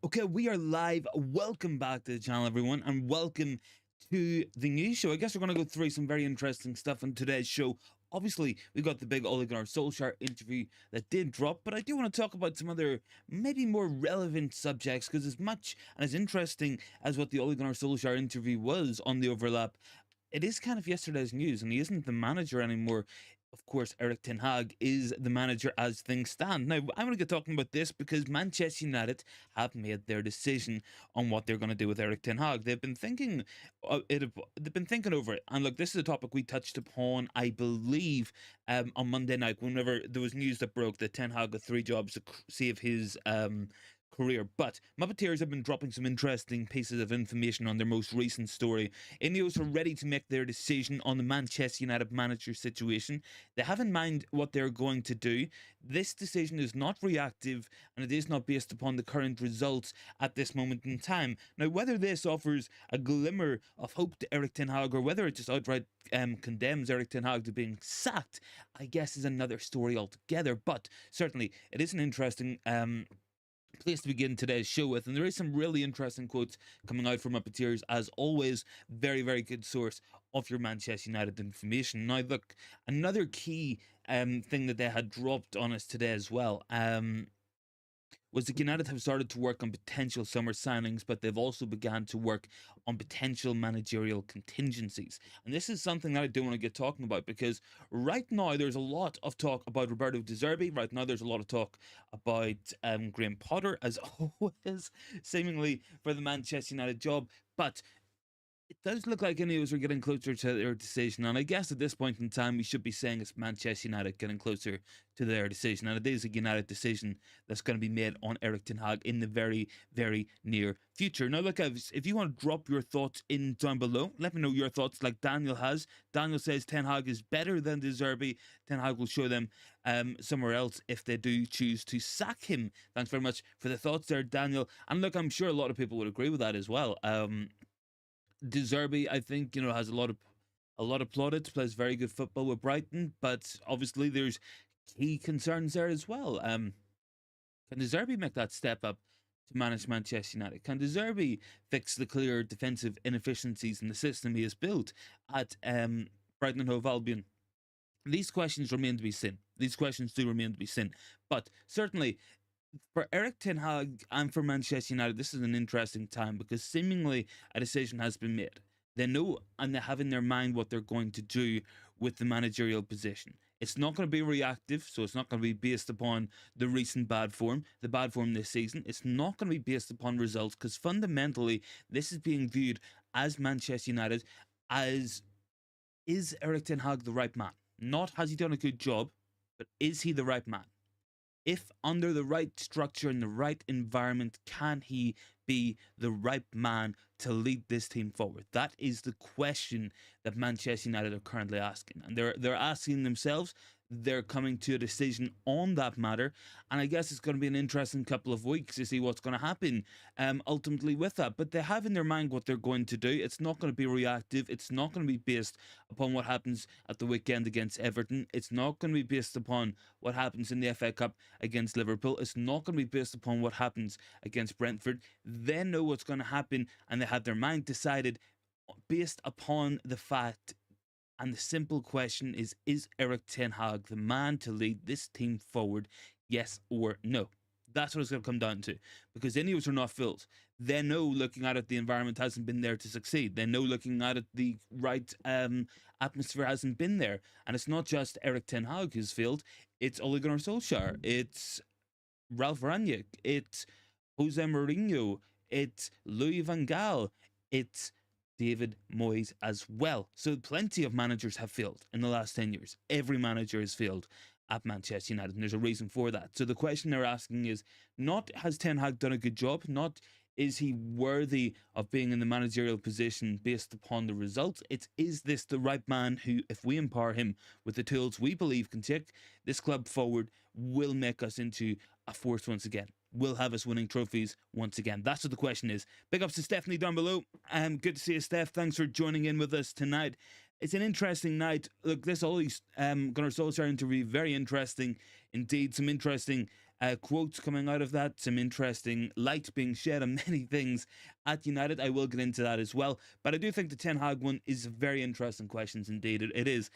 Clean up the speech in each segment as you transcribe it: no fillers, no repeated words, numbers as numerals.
Okay, we are live. Welcome back to the channel, everyone, and welcome to the news show. I guess we're going to go through some very interesting stuff on today's show. Obviously, we got the big Ole Gunnar Solskjaer interview that did drop, but I do want to talk about some other, maybe more relevant subjects, because as much and as interesting as what the Ole Gunnar Solskjaer interview was on the overlap, it is kind of yesterday's news, and he isn't the manager anymore. Of course, Erik Ten Hag is the manager as things stand. Now, I'm going to get talking about this because Manchester United have made their decision on what they're going to do with Erik Ten Hag. They've been thinking They've been thinking over it, and look, this is a topic we touched upon, I believe, on Monday night. Whenever there was news that broke that Ten Hag got 3 jobs to save his career. But Muppeteers have been dropping some interesting pieces of information on their most recent story. INEOS are ready to make their decision on the Manchester United manager situation. They have in mind what they're going to do. This decision is not reactive, and it is not based upon the current results at this moment in time. Now, whether this offers a glimmer of hope to Erik Ten Hag, or whether it just outright condemns Erik Ten Hag to being sacked, I guess is another story altogether. But certainly, it is an interesting place to begin today's show with, and there is some really interesting quotes coming out from Muppeteers, as always. Very, very good source of your Manchester United information. Now, look, another key thing that they had dropped on us today as well was that United have started to work on potential summer signings, but they've also began to work on potential managerial contingencies. And this is something that I do want to get talking about, because right now there's a lot of talk about Roberto De Zerbi. Right now there's a lot of talk about Graham Potter, as always, seemingly for the Manchester United job. But it does look like INEOS are getting closer to their decision, and I guess at this point in time we should be saying it's Manchester United getting closer to their decision, and it is a United decision that's going to be made on Erik Ten Hag in the very, very near future. Now, look, if you want to drop your thoughts in down below, let me know your thoughts, like Daniel has. Daniel says Ten Hag is better than De Zerbi. Ten Hag will show them somewhere else if they do choose to sack him. Thanks very much for the thoughts there, Daniel. And look, I'm sure a lot of people would agree with that as well. De Zerbi, I think, has a lot of plaudits, plays very good football with Brighton, but obviously there's key concerns there as well. Can De Zerbi make that step up to manage Manchester United? Can De Zerbi fix the clear defensive inefficiencies in the system he has built at Brighton and Hove Albion? These questions remain to be seen. These questions do remain to be seen. But certainly, for Erik Ten Hag and for Manchester United, this is an interesting time, because seemingly a decision has been made. They know and they have in their mind what they're going to do with the managerial position. It's not going to be reactive, so it's not going to be based upon the recent bad form, the bad form this season. It's not going to be based upon results, because fundamentally, this is being viewed as Manchester United as, is Erik Ten Hag the right man? Not has he done a good job, but is he the right man? If under the right structure and the right environment, can he be the right man to lead this team forward? That is the question that Manchester United are currently asking, and they're asking themselves. They're coming to a decision on that matter, and I guess it's going to be an interesting couple of weeks to see what's going to happen ultimately with that. But they have in their mind what they're going to do. It's not going to be reactive. It's not going to be based upon what happens at the weekend against Everton. It's not going to be based upon what happens in the FA Cup against Liverpool. It's not going to be based upon what happens against Brentford. They know what's going to happen, and they have their mind decided based upon the fact. And the simple question is Erik Ten Hag the man to lead this team forward, yes or no? That's what it's going to come down to, because INEOS are not filled. They know, looking at it, the environment hasn't been there to succeed. They know, looking at it, the right atmosphere hasn't been there. And it's not just Erik Ten Hag who's failed. It's Ole Gunnar Solskjaer. It's Ralph Rangnick. It's Jose Mourinho. It's Louis van Gaal. It's David Moyes as well. So plenty of managers have failed in the last 10 years. Every manager has failed at Manchester United, and there's a reason for that. So the question they're asking is not, has Ten Hag done a good job? Not, is he worthy of being in the managerial position based upon the results? It's, is this the right man who, if we empower him with the tools we believe can take this club forward, will make us into a force once again? Will have us winning trophies once again? That's what the question is. Big ups to Stephanie down below. Good to see you, Steph. Thanks for joining in with us tonight. It's an interesting night. Look, this Ole Gunnar Solskjaer interview, very interesting indeed. Some interesting quotes coming out of that, some interesting light being shed on many things at United. I will get into that as well. But I do think the Ten Hag one is very interesting questions indeed. It is.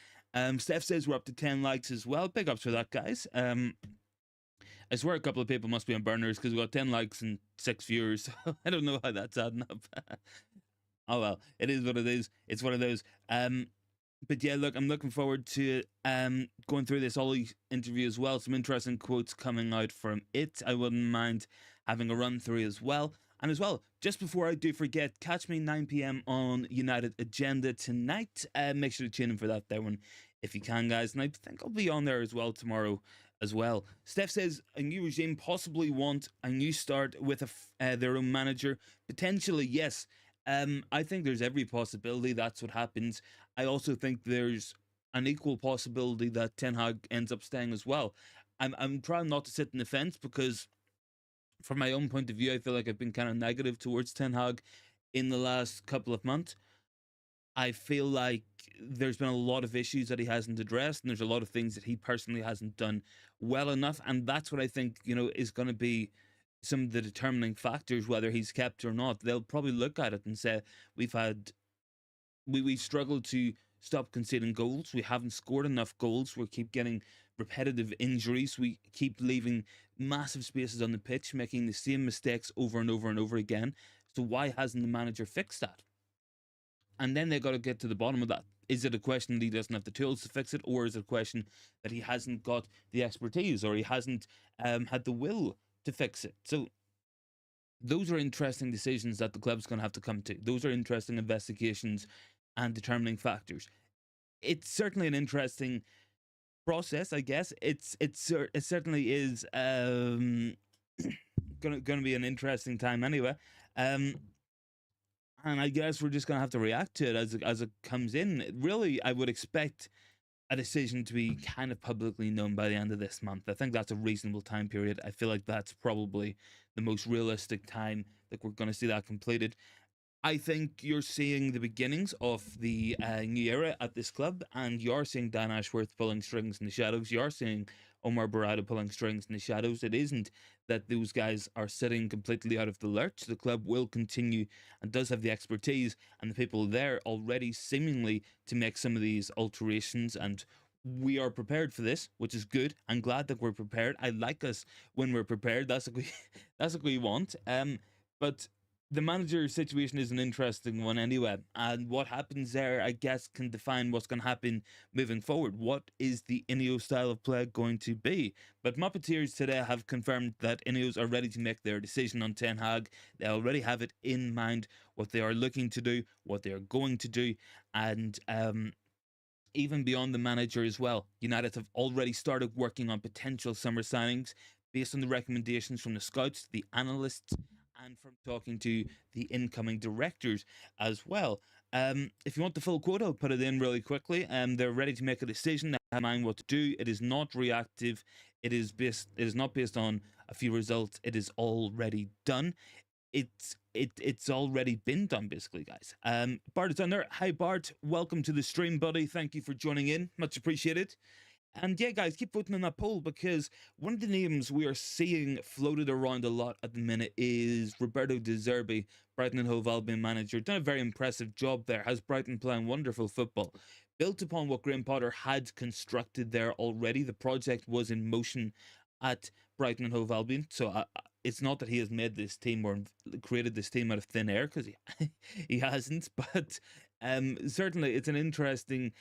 Steph says we're up to 10 likes as well. Big ups for that, guys. I swear a couple of people must be on burners because we got 10 likes and 6 viewers. So I don't know how that's adding up. Oh well, it is what it is. It's one of those. But yeah, look, I'm looking forward to going through this Ollie interview as well. Some interesting quotes coming out from it. I wouldn't mind having a run through as well. And as well, just before I do forget, catch me 9 p.m. on United Agenda tonight. Make sure to tune in for that there one if you can, guys. And I think I'll be on there as well tomorrow as well. Steph says a new regime possibly want a new start with their own manager. Potentially, yes. I think there's every possibility that's what happens. I also think there's an equal possibility that Ten Hag ends up staying as well. I'm trying not to sit in the fence because, from my own point of view, I feel like I've been kind of negative towards Ten Hag in the last couple of months. I feel like there's been a lot of issues that he hasn't addressed, and there's a lot of things that he personally hasn't done well enough, and that's what I think, is going to be some of the determining factors whether he's kept or not. They'll probably look at it and say we've struggled to stop conceding goals. We haven't scored enough goals. We keep getting repetitive injuries. We keep leaving massive spaces on the pitch, making the same mistakes over and over and over again. So why hasn't the manager fixed that? And then they got to get to the bottom of that. Is it a question that he doesn't have the tools to fix it, or is it a question that he hasn't got the expertise, or he hasn't had the will to fix it? So those are interesting decisions that the club's going to have to come to. Those are interesting investigations and determining factors. It's certainly an interesting process, I guess. It certainly is going to be an interesting time anyway. And I guess we're just going to have to react to it as it comes in. Really, I would expect a decision to be kind of publicly known by the end of this month. I think that's a reasonable time period. I feel like that's probably the most realistic time that we're going to see that completed. I think you're seeing the beginnings of the new era at this club, and you're seeing Dan Ashworth pulling strings in the shadows. You're seeing Omar Barada pulling strings in the shadows. It isn't that those guys are sitting completely out of the lurch. The club will continue and does have the expertise and the people there already seemingly to make some of these alterations, and we are prepared for this, which is good. I'm glad that we're prepared. I like us when we're prepared. That's what we that's what we want. But the manager situation is an interesting one anyway, and what happens there, I guess, can define what's going to happen moving forward. What is the INEOS style of play going to be? But Muppeteers today have confirmed that INEOS are ready to make their decision on Ten Hag. They already have it in mind, what they are looking to do, what they are going to do, and even beyond the manager as well. United have already started working on potential summer signings based on the recommendations from the scouts, the analysts, and from talking to the incoming directors as well. If you want the full quote, I'll put it in really quickly. They're ready to make a decision. They have in mind what to do. It is not reactive. It is not based on a few results. It is already done. It's already been done, basically, guys. Bart is on there. Hi, Bart. Welcome to the stream, buddy. Thank you for joining in. Much appreciated. And yeah, guys, keep voting on that poll, because one of the names we are seeing floated around a lot at the minute is Roberto De Zerbi, Brighton and Hove Albion manager. Done a very impressive job there. Has Brighton playing wonderful football. Built upon what Graham Potter had constructed there already. The project was in motion at Brighton and Hove Albion. So it's not that he has made this team or created this team out of thin air, because he hasn't. But certainly it's an interesting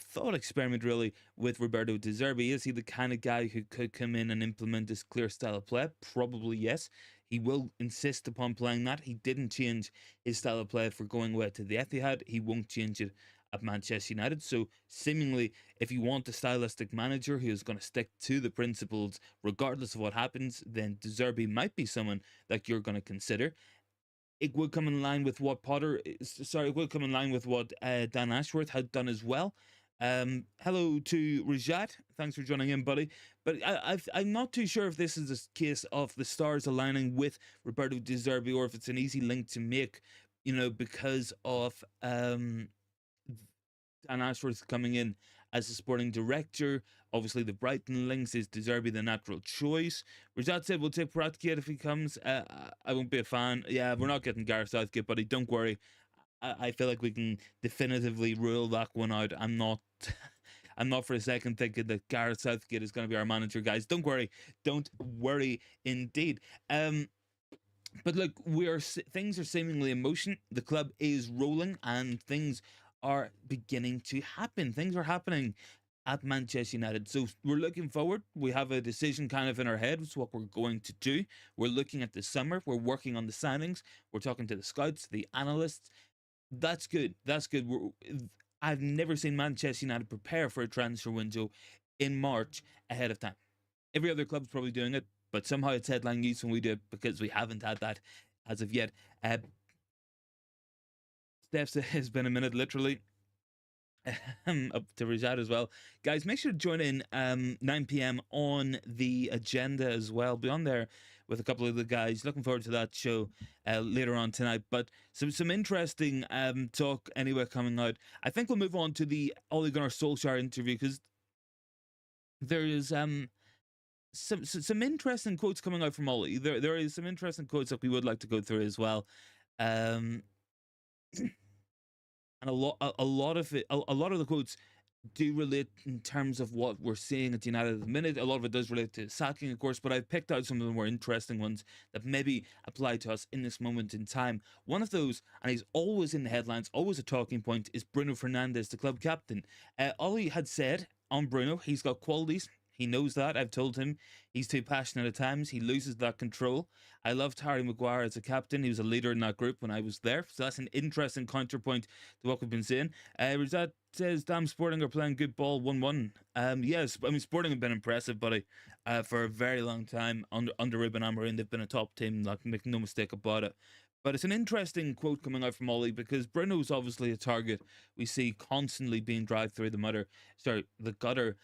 thought experiment, really, with Roberto De Zerbi. Is he the kind of guy who could come in and implement this clear style of play? Probably yes. He will insist upon playing that. He didn't change his style of play for going away to the Etihad. He won't change it at Manchester United. So seemingly, if you want a stylistic manager who is going to stick to the principles regardless of what happens, then De Zerbi might be someone that you're going to consider. It would come in line with what it would come in line with what Dan Ashworth had done as well. Hello to Rajat. Thanks for joining in, buddy. But I'm not too sure if this is a case of the stars aligning with Roberto De Zerbi, or if it's an easy link to make, because of Dan Ashworth coming in as a sporting director. Obviously, the Brighton links is Zerbi the natural choice. Rajat said we'll take Southgate if he comes. I won't be a fan. Yeah, we're not getting Gareth Southgate, buddy. Don't worry. I feel like we can definitively rule that one out. I'm not. I'm not for a second thinking that Gareth Southgate is going to be our manager, guys. Don't worry. Don't worry, indeed. But look, things are seemingly in motion. The club is rolling, and things are beginning to happen. Things are happening at Manchester United. So we're looking forward. We have a decision kind of in our head. It's what we're going to do. We're looking at the summer. We're working on the signings. We're talking to the scouts, the analysts. That's good. That's good. I've never seen Manchester United prepare for a transfer window in March ahead of time. Every other club's probably doing it, but somehow it's headline news when we do it because we haven't had that as of yet. Steph has been a minute, literally. Up to Rajad as well. Guys, make sure to join in 9 p.m. on the agenda as well. Be on there with a couple of the guys. Looking forward to that show later on tonight. But some interesting talk anyway coming out. I think we'll move on to the Ole Gunnar Solskjaer interview because there is some interesting quotes coming out from Ole. There is some interesting quotes that we would like to go through as well. And a lot of it, a lot of the quotes do relate in terms of what we're seeing at United at the minute. A lot of it does relate to sacking, of course, but I've picked out some of the more interesting ones that maybe apply to us in this moment in time. One of those, and he's always in the headlines, always a talking point, is Bruno Fernandes, the club captain. Ollie had said on Bruno, he's got qualities. He knows that. I've told him he's too passionate at times. He loses that control. I loved Harry Maguire as a captain. He was a leader in that group when I was there. So that's an interesting counterpoint to what we've been saying. Rajat says, damn, Sporting are playing good ball 1-1. Yes, I mean, Sporting have been impressive, buddy, for a very long time. Under Ruben Amorim, they've been a top team. Like, make no mistake about it. But it's an interesting quote coming out from Ollie because Bruno's obviously a target we see constantly being dragged through the gutter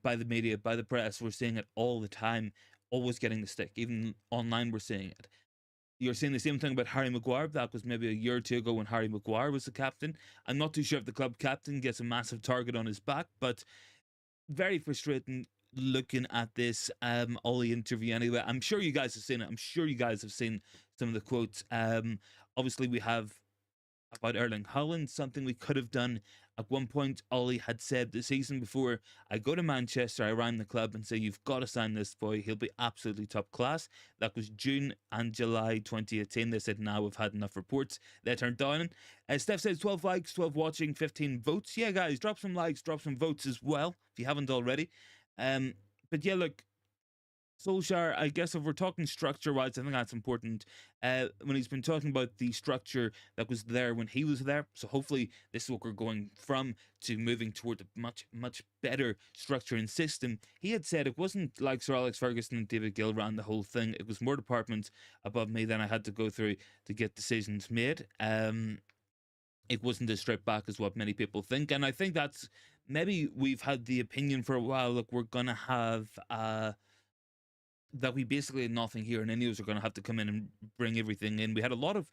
by the media, by the press. We're seeing it all the time, always getting the stick. Even online, we're seeing it. You're seeing the same thing about Harry Maguire. That was maybe a year or two ago when Harry Maguire was the captain. I'm not too sure if the club captain gets a massive target on his back, but very frustrating looking at this Ollie interview anyway. I'm sure you guys have seen it. I'm sure you guys have seen some of the quotes. Obviously, we have about Erling Haaland, something we could have done. At one point, Ollie had said the season before, I go to Manchester, I rhyme the club and say, you've got to sign this boy. He'll be absolutely top class. That was June and July 2018. They said, now we've had enough reports. They turned down. Steph says 12 likes, 12 watching, 15 votes. Yeah, guys, drop some likes, drop some votes as well, if you haven't already. But yeah, look, Solskjaer, I guess if we're talking structure-wise, I think that's important. When he's been talking about the structure that was there when he was there, so hopefully this is what we're going from to moving toward a much, much better structure and system. He had said it wasn't like Sir Alex Ferguson and David Gill ran the whole thing. It was more departments above me than I had to go through to get decisions made. It wasn't as stripped back as what many people think, and I think that's maybe we've had the opinion for a while. Look, we're gonna have that we basically had nothing here, and INEOS are going to have to come in and bring everything in. We had a lot of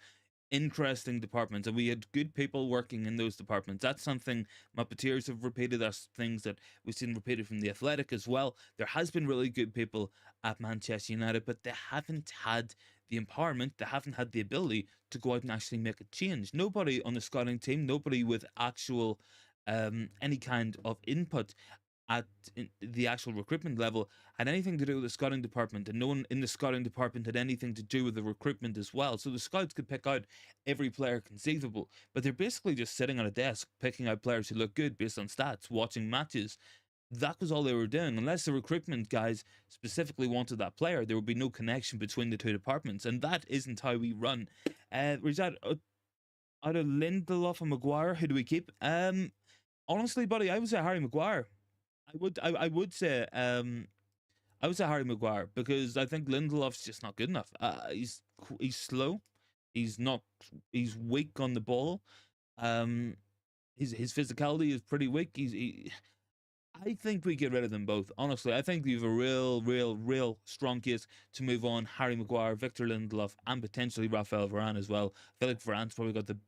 interesting departments, and we had good people working in those departments. That's something Muppeteers have repeated. That's things that we've seen repeated from the Athletic as well. There has been really good people at Manchester United, but they haven't had the empowerment, they haven't had the ability to go out and actually make a change. Nobody on the scouting team, nobody with actual any kind of input at the actual recruitment level had anything to do with the scouting department, and no one in the scouting department had anything to do with the recruitment as well. So the scouts could pick out every player conceivable, but they're basically just sitting on a desk picking out players who look good based on stats, watching matches. That was all they were doing. Unless the recruitment guys specifically wanted that player, there would be no connection between the two departments, and that isn't how we run. Rajad, out of Lindelof and Maguire, who do we keep? Honestly, buddy, I would say Harry Maguire. I would say Harry Maguire because I think Lindelof's just not good enough. He's slow. He's weak on the ball. His physicality is pretty weak. I think we get rid of them both. Honestly, I think we have a real strong case to move on Harry Maguire, Victor Lindelof, and potentially Raphael Varane as well. I feel like Varane's probably got the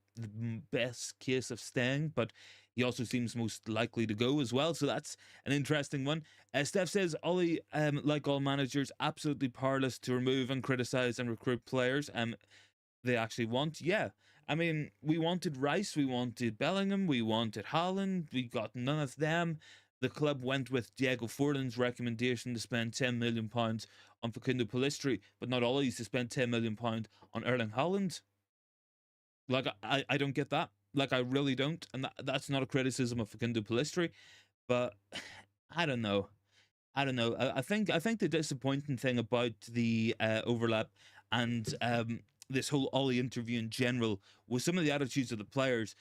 best case of staying, but he also seems most likely to go as well. So that's an interesting one. Steph says, Ollie, like all managers, absolutely powerless to remove and criticize and recruit players they actually want. Yeah. I mean, we wanted Rice, we wanted Bellingham, we wanted Haaland, we got none of them. The club went with Diego Forlan's recommendation to spend £10 million on Facundo Pellistri, but not Ollie's to spend £10 million on Erling Haaland. Like, I don't get that. Like, I really don't. And that's not a criticism of Facundo Pellistri, but I don't know. I think the disappointing thing about the overlap and this whole Ollie interview in general was some of the attitudes of the players.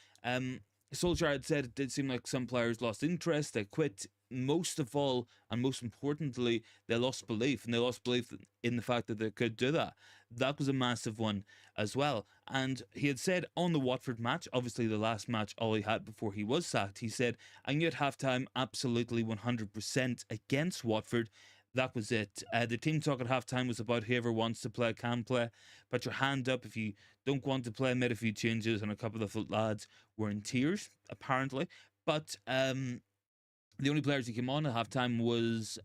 Solskjaer had said it did seem like some players lost interest, they quit. Most of all, and most importantly, they lost belief, and they lost belief in the fact that they could do that. That was a massive one as well. And he had said on the Watford match, obviously the last match Ollie had before he was sacked, he said, I knew at halftime absolutely 100% against Watford. That was it. The team talk at halftime was about whoever wants to play can play. Put your hand up if you don't want to play. Made a few changes, and a couple of the lads were in tears, apparently. But the only players who came on at halftime was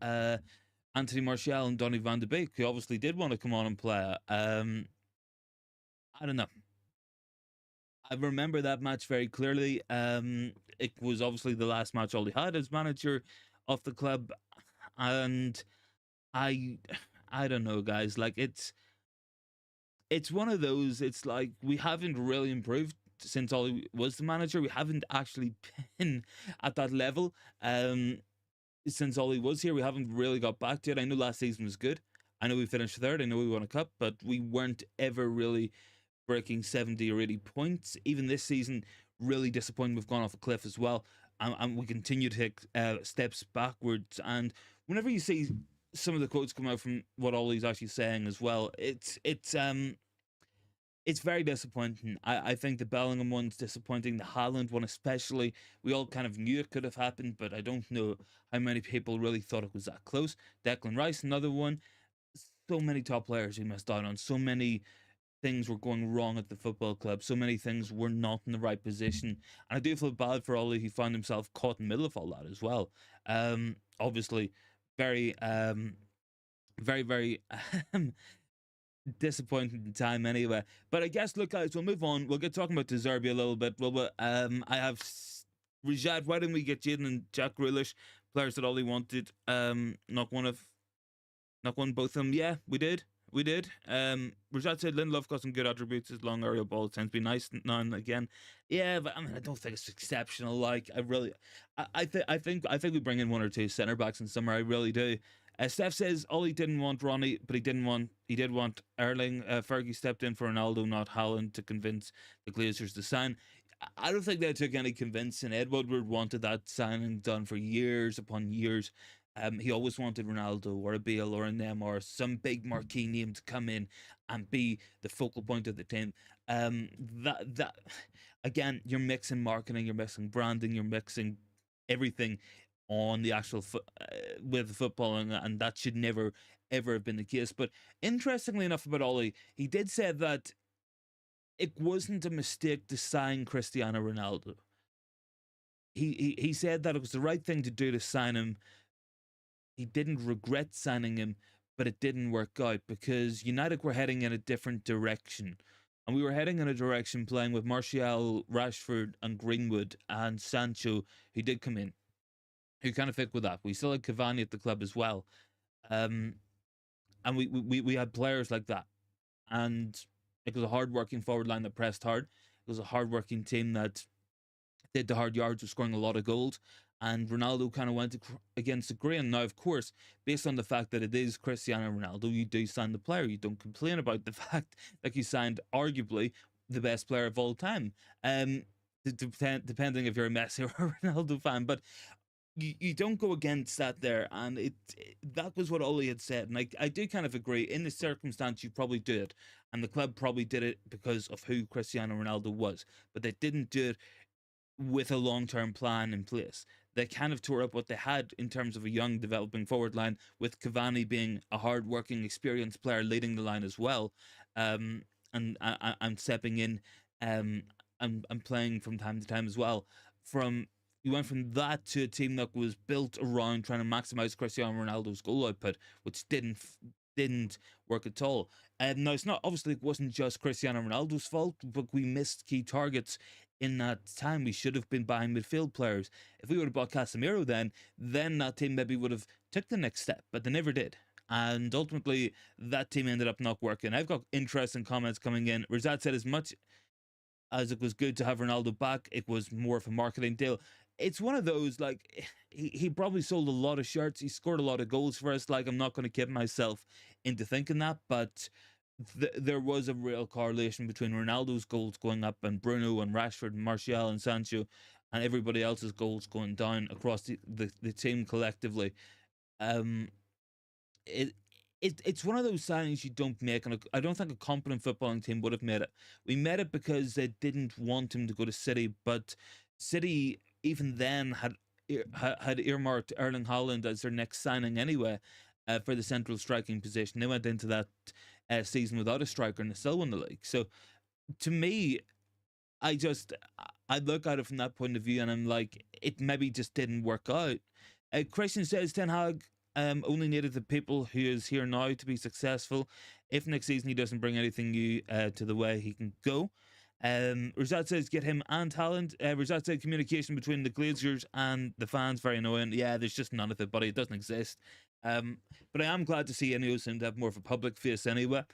Anthony Martial and Donny van de Beek, who obviously did want to come on and play. I don't know. I remember that match very clearly. It was obviously the last match Ollie had as manager of the club, and I, I don't know, guys. Like it's one of those. It's like we haven't really improved since Ollie was the manager. We haven't actually been at that level. Since Ollie was here, we haven't really got back to it. I know last season was good. I know we finished third. I know we won a cup, but we weren't ever really breaking 70 or 80 points. Even this season, really disappointing. We've gone off a cliff as well. And we continue to take steps backwards. And whenever you see some of the quotes come out from what Ollie's actually saying as well, it's very disappointing. I think the Bellingham one's disappointing. The Haaland one especially. We all kind of knew it could have happened, but I don't know how many people really thought it was that close. Declan Rice, another one. So many top players who missed out on. So many things were going wrong at the football club. So many things were not in the right position. And I do feel bad for Ollie, who found himself caught in the middle of all that as well. Obviously, very, very disappointing time anyway. But I guess, look, guys, we'll move on. We'll get talking about Zerbi a little bit. I have Rajad. Why didn't we get Jaden and Jack Grealish, players that Ollie wanted? Knock one, both of them. Yeah, we did. We did. Rajat said Lindelof got some good attributes. His long aerial ball tends to be nice now and again. Yeah, but I mean, I don't think it's exceptional. Like, I think we bring in one or two centre backs in summer. I really do. Steph says Ollie didn't want Ronnie, but he did want Erling. Fergie stepped in for Ronaldo, not Haaland, to convince the Glazers to sign. I don't think they took any convincing. Ed Woodward wanted that signing done for years upon years. He always wanted Ronaldo or a Bale or a Neymar or some big marquee name to come in and be the focal point of the team. That again, you're mixing marketing, you're mixing branding, you're mixing everything on the actual with football, and that should never ever have been the case. But interestingly enough about Ollie, he did say that it wasn't a mistake to sign Cristiano Ronaldo. He said that it was the right thing to do to sign him. He didn't regret signing him, but it didn't work out because United were heading in a different direction. And we were heading in a direction playing with Martial, Rashford, and Greenwood, and Sancho, who did come in, who kind of fit with that. We still had Cavani at the club as well. And we had players like that. And it was a hard-working forward line that pressed hard. It was a hard-working team that did the hard yards, was scoring a lot of goals. And Ronaldo kind of went against the grain. Now, of course, based on the fact that it is Cristiano Ronaldo, you do sign the player. You don't complain about the fact that you signed arguably the best player of all time. Depending if you're a Messi or a Ronaldo fan, but you don't go against that there. And that was what Ole had said, and I do kind of agree. In the circumstance, you probably do it, and the club probably did it because of who Cristiano Ronaldo was, but they didn't do it with a long-term plan in place. They kind of tore up what they had in terms of a young developing forward line, with Cavani being a hard-working, experienced player leading the line as well, and stepping in, and playing from time to time as well. From we went from that to a team that was built around trying to maximize Cristiano Ronaldo's goal output, which didn't work at all. Now it's not, obviously it wasn't just Cristiano Ronaldo's fault, but we missed key targets in that time. We should have been buying midfield players. If we would have bought Casemiro, then that team maybe would have took the next step, but they never did. And ultimately, that team ended up not working. I've got interesting comments coming in. Razat said, as much as it was good to have Ronaldo back, it was more of a marketing deal. It's one of those, like, he probably sold a lot of shirts. He scored a lot of goals for us. Like, I'm not going to kid myself into thinking that, but there was a real correlation between Ronaldo's goals going up and Bruno and Rashford and Martial and Sancho and everybody else's goals going down across the team collectively. Um, it it's one of those signings you don't make, and I don't think a competent footballing team would have made it. We made it because they didn't want him to go to City, but City even then had earmarked Erling Haaland as their next signing anyway, for the central striking position. They went into that season without a striker and they still won the league. So to me, I look at it from that point of view, and I'm like, it maybe just didn't work out. Christian says Ten Hag only needed the people who is here now to be successful. If next season he doesn't bring anything new to the way, he can go. Razat says get him and Haaland. Razat said communication between the Glazers and the fans very annoying. Yeah, there's just none of it, buddy. It doesn't exist. But I am glad to see INEOS seem to have more of a public face anyway.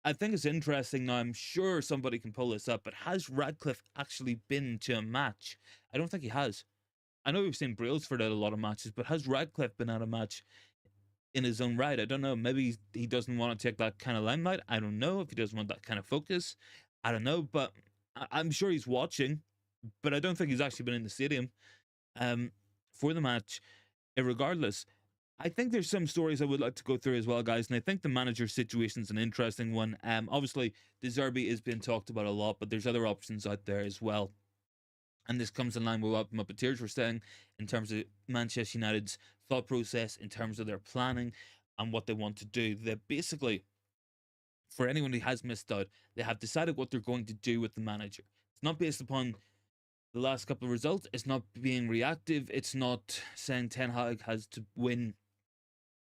I think it's interesting now. I'm sure somebody can pull this up, but has Radcliffe actually been to a match? I don't think he has. I know we've seen Brailsford at a lot of matches, but has Radcliffe been at a match in his own right? I don't know. Maybe he doesn't want to take that kind of limelight. I don't know if he doesn't want that kind of focus. I don't know, but I'm sure he's watching, but I don't think he's actually been in the stadium for the match. Regardless, I think there's some stories I would like to go through as well, guys, and I think the manager situation is an interesting one. Obviously, the Zerbi is being talked about a lot, but there's other options out there as well. And this comes in line with what Muppeteers were saying in terms of Manchester United's thought process, in terms of their planning and what they want to do. They basically, for anyone who has missed out, they have decided what they're going to do with the manager. It's not based upon the last couple of results. It's not being reactive. It's not saying Ten Hag has to win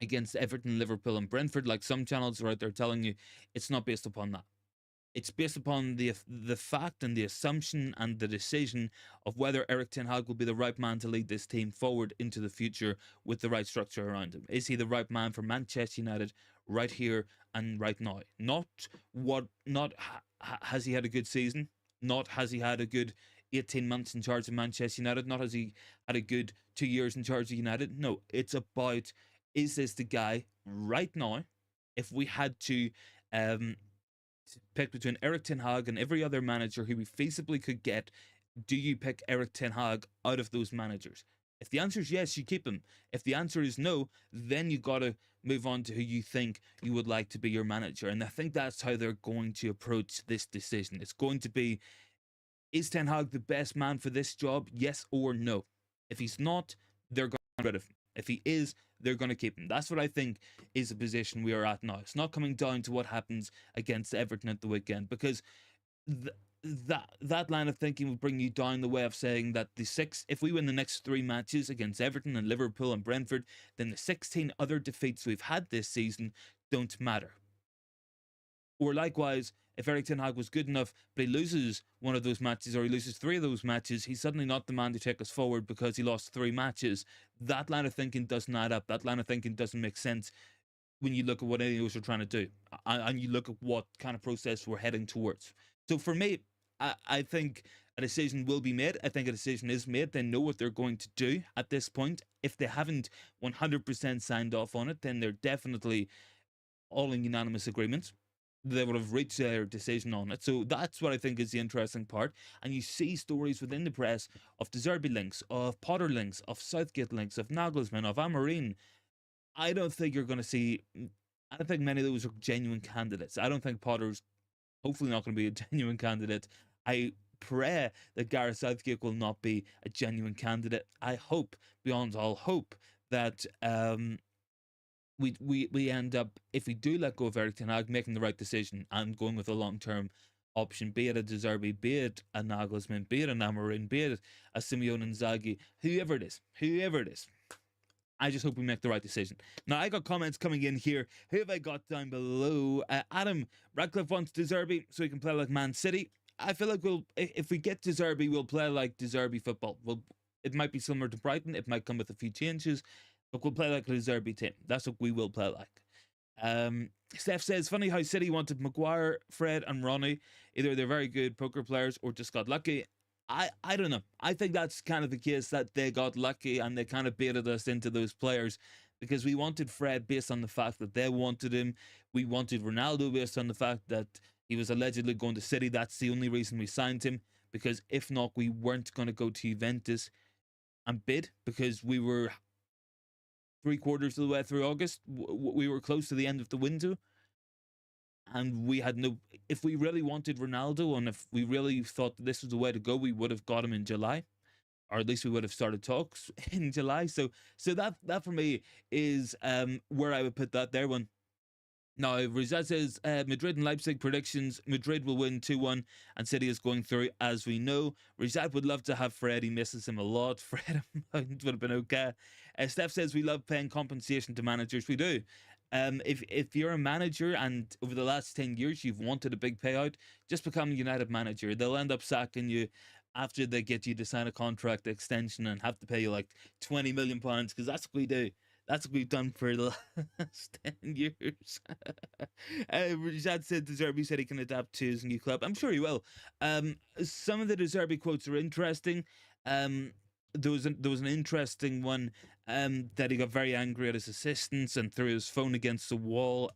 against Everton, Liverpool, and Brentford, like some channels are out there telling you. It's not based upon that. It's based upon the fact and the assumption and the decision of whether Erik Ten Hag will be the right man to lead this team forward into the future with the right structure around him. Is he the right man for Manchester United right here and right now? Has he had a good season? Not has he had a good 18 months in charge of Manchester United? Not has he had a good 2 years in charge of United? No, it's about, is this the guy right now? If we had to pick between Erik Ten Hag and every other manager who we feasibly could get, do you pick Erik Ten Hag out of those managers? If the answer is yes, you keep him. If the answer is no, then you got to move on to who you think you would like to be your manager. And I think that's how they're going to approach this decision. It's going to be, is Ten Hag the best man for this job? Yes or no? If he's not, they're going to get rid of him. If he is, they're going to keep him. That's what I think is the position we are at now. It's not coming down to what happens against Everton at the weekend, because that line of thinking will bring you down the way of saying that if we win the next 3 matches against Everton and Liverpool and Brentford, then the 16 other defeats we've had this season don't matter. Or likewise, if Erik Ten Hag was good enough, but he loses one of those matches or he loses 3 of those matches, he's suddenly not the man to take us forward because he lost 3 matches. That line of thinking doesn't add up. That line of thinking doesn't make sense when you look at what INEOS are trying to do and you look at what kind of process we're heading towards. So for me, I think a decision will be made. I think a decision is made. They know what they're going to do at this point. If they haven't 100% signed off on it, then they're definitely all in unanimous agreement. They would have reached their decision on it. So that's what I think is the interesting part. And you see stories within the press of the Zerbi links, of Potter links, of Southgate links, of Nagelsmann, of Amorim. I don't think you're going to see, I don't think many of those are genuine candidates. I don't think Potter's hopefully not going to be a genuine candidate. I pray that Gareth Southgate will not be a genuine candidate. I hope, beyond all hope, that we end up, if we do let go of Erik Ten Hag, making the right decision and going with a long-term option, be it a Zerbi, be it a Nagelsmann, be it a Amorim, be it a Simeone Inzaghi, whoever it is. I just hope we make the right decision. Now, I got comments coming in here. Who have I got down below? Adam Radcliffe wants Zerbi so he can play like Man City. I feel like if we get Zerbi, we'll play like Zerbi football. It might be similar to Brighton. It might come with a few changes, but we'll play like a Zerbi team. That's what we will play like. Steph says, funny how City wanted Maguire, Fred, and Ronnie. Either they're very good poker players or just got lucky. I don't know. I think that's kind of the case, that they got lucky and they kind of baited us into those players, because we wanted Fred based on the fact that they wanted him. We wanted Ronaldo based on the fact that he was allegedly going to City. That's the only reason we signed him, because if not, we weren't going to go to Juventus and bid, because we were 3/4 of the way through August. We were close to the end of the window. And we had no. If we really wanted Ronaldo, and if we really thought that this was the way to go, we would have got him in July, or at least we would have started talks in July. So that for me is where I would put that there one. Now, Rizat says Madrid and Leipzig predictions. Madrid will win 2-1, and City is going through, as we know. Rizat would love to have Fred. He misses him a lot. Fred would have been okay. Steph says we love paying compensation to managers. We do. If you're a manager and over the last 10 years you've wanted a big payout, just become a United manager. They'll end up sacking you after they get you to sign a contract extension and have to pay you like £20 million, because that's what we do. That's what we've done for the last 10 years. Rashad said Zerbi said he can adapt to his new club. I'm sure he will. Some of the Zerbi quotes are interesting. There was an interesting one that he got very angry at his assistants and threw his phone against the wall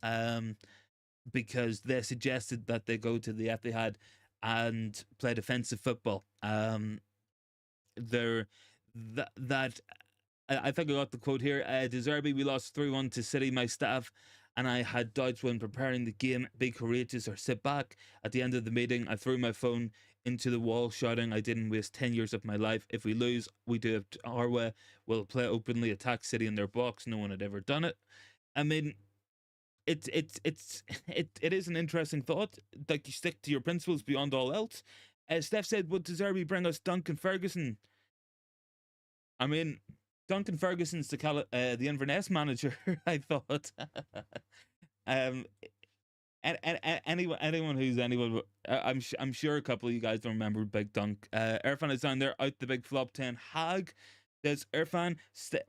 because they suggested that they go to the Etihad and play defensive football. I think I got the quote here. Zerbi, we lost 3-1 to City. My staff and I had doubts when preparing the game. Be courageous or sit back. At the end of the meeting, I threw my phone into the wall, shouting, I didn't waste 10 years of my life. If we lose, we do it our way. We'll play openly, attack City in their box. No one had ever done it. I mean, it is an interesting thought. Like, you stick to your principles beyond all else. Steph said, would Zerbi bring us Duncan Ferguson? I mean, Duncan Ferguson's the Inverness manager, I thought. Anyone who's anyone, I'm sure a couple of you guys don't remember Big Dunk. Irfan is down there, out the big flop. Ten Hag. There's Irfan.